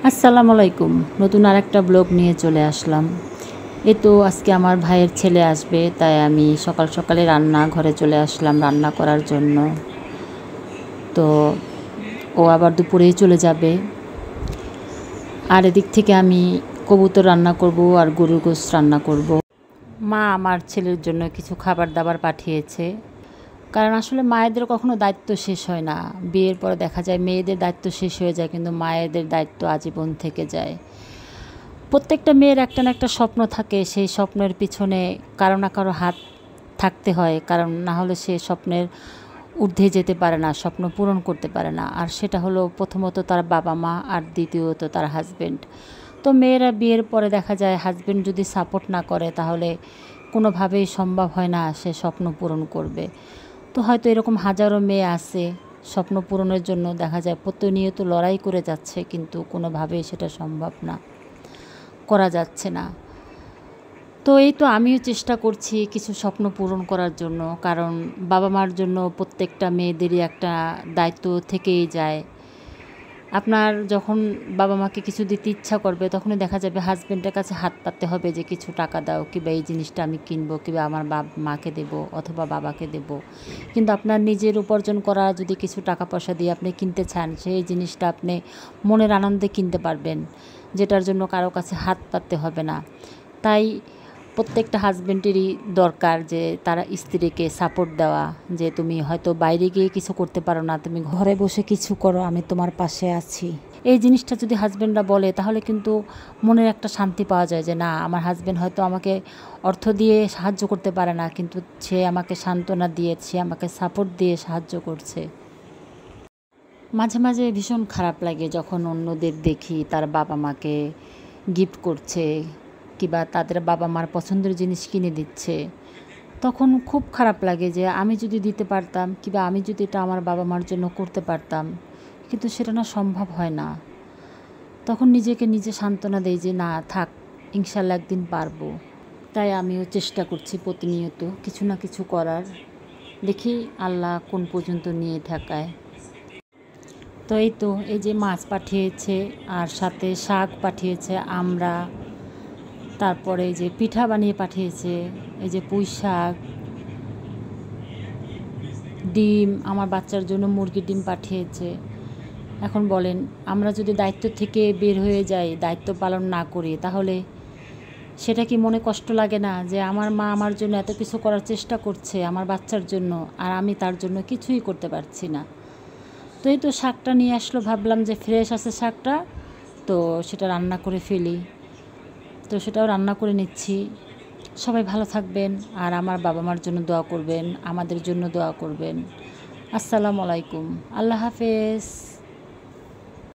আসসালামু আলাইকুম। নতুন আরেকটা ব্লগ নিয়ে চলে আসলাম। এই তো আজকে আমার ভাইয়ের ছেলে আসবে, তাই আমি সকাল সকালে রান্নাঘরে চলে আসলাম রান্না করার জন্য। তো ও আবার দুপুরেই চলে যাবে। আর এদিক থেকে আমি কবুতর রান্না করব আর গরুর গোশত রান্না করব। মা আমার ছেলের জন্য কিছু খাবার দাবার পাঠিয়েছে, কারণ আসলে মায়েদের কখনো দায়িত্ব শেষ হয় না। বিয়ের পরে দেখা যায় মেয়েদের দায়িত্ব শেষ হয়ে যায়, কিন্তু মায়েদের দায়িত্ব আজীবন থেকে যায়। প্রত্যেকটা মেয়ের একটা না একটা স্বপ্ন থাকে, সেই স্বপ্নের পিছনে কারো না কারো হাত থাকতে হয়, কারণ না হলে সে স্বপ্নের ঊর্ধ্বে যেতে পারে না, স্বপ্ন পূরণ করতে পারে না। আর সেটা হলো প্রথমত তার বাবা মা, আর দ্বিতীয়ত তার হাজব্যান্ড। তো মেয়েরা বিয়ের পরে দেখা যায় হাজব্যান্ড যদি সাপোর্ট না করে, তাহলে কোনোভাবেই সম্ভব হয় না সে স্বপ্ন পূরণ করবে। তো হয়তো এরকম হাজারো মেয়ে আছে স্বপ্ন পূরণের জন্য দেখা যায় প্রতিনিয়ত লড়াই করে যাচ্ছে, কিন্তু কোনোভাবেই সেটা সম্ভব না, করা যাচ্ছে না। তো এই তো আমিও চেষ্টা করছি কিছু স্বপ্ন পূরণ করার জন্য, কারণ বাবা মার জন্য প্রত্যেকটা মেয়েদেরই একটা দায়িত্ব থেকেই যায়। আপনার যখন বাবা মাকে কিছু দিতে ইচ্ছা করবে, তখনই দেখা যাবে হাজব্যান্ডের কাছে হাত পাততে হবে যে কিছু টাকা দাও, কিংবা এই জিনিসটা আমি কিনবো, কিংবা আমার মাকে দেবো অথবা বাবাকে দেবো। কিন্তু আপনার নিজের উপার্জন করা যদি কিছু টাকা পয়সা দিয়ে আপনি কিনতে চান, সেই জিনিসটা আপনি মনের আনন্দে কিনতে পারবেন, যেটার জন্য কারো কাছে হাত পাততে হবে না। তাই প্রত্যেকটা হাজব্যান্ডেরই দরকার যে তারা স্ত্রীকে সাপোর্ট দেওয়া, যে তুমি হয়তো বাইরে গিয়ে কিছু করতে পারো না, তুমি ঘরে বসে কিছু করো, আমি তোমার পাশে আছি। এই জিনিসটা যদি হাজব্যান্ডরা বলে, তাহলে কিন্তু মনের একটা শান্তি পাওয়া যায় যে না, আমার হাজব্যান্ড হয়তো আমাকে অর্থ দিয়ে সাহায্য করতে পারে না, কিন্তু সে আমাকে সান্ত্বনা দিয়ে, সে আমাকে সাপোর্ট দিয়ে সাহায্য করছে। মাঝে মাঝে ভীষণ খারাপ লাগে যখন অন্যদের দেখি তার বাবা মাকে গিফট করছে, কিংবা তাদের বাবা মার পছন্দের জিনিস কিনে দিচ্ছে। তখন খুব খারাপ লাগে যে আমি যদি দিতে পারতাম, কিংবা আমি যদি এটা আমার বাবা মার জন্য করতে পারতাম, কিন্তু সেটা না, সম্ভব হয় না। তখন নিজেকে নিজে সান্ত্বনা দেই যে না থাক, ইনশাল্লাহ একদিন পারবো। তাই আমিও চেষ্টা করছি প্রতিনিয়ত কিছু না কিছু করার। দেখি আল্লাহ কোন পর্যন্ত নিয়ে থাকায়। তো এই তো এই যে মাছ পাঠিয়েছে, আর সাথে শাক পাঠিয়েছে, আমরা তারপরে এই যে পিঠা বানিয়ে পাঠিয়েছে, এই যে পুঁই শাক, ডিম, আমার বাচ্চার জন্য মুরগির ডিম পাঠিয়েছে। এখন বলেন, আমরা যদি দায়িত্ব থেকে বের হয়ে যাই, দায়িত্ব পালন না করি, তাহলে সেটা কি মনে কষ্ট লাগে না যে আমার মা আমার জন্য এত কিছু করার চেষ্টা করছে আমার বাচ্চার জন্য, আর আমি তার জন্য কিছুই করতে পারছি না। তো এই তো শাকটা নিয়ে আসলো, ভাবলাম যে ফ্রেশ আছে শাকটা, তো সেটা রান্না করে ফেলি। তো সেটাও রান্না করে নিচ্ছি। সবাই ভালো থাকবেন, আর আমার বাবা মার জন্য দোয়া করবেন, আমাদের জন্য দোয়া করবেন। আসসালামু আলাইকুম, আল্লাহ হাফেজ।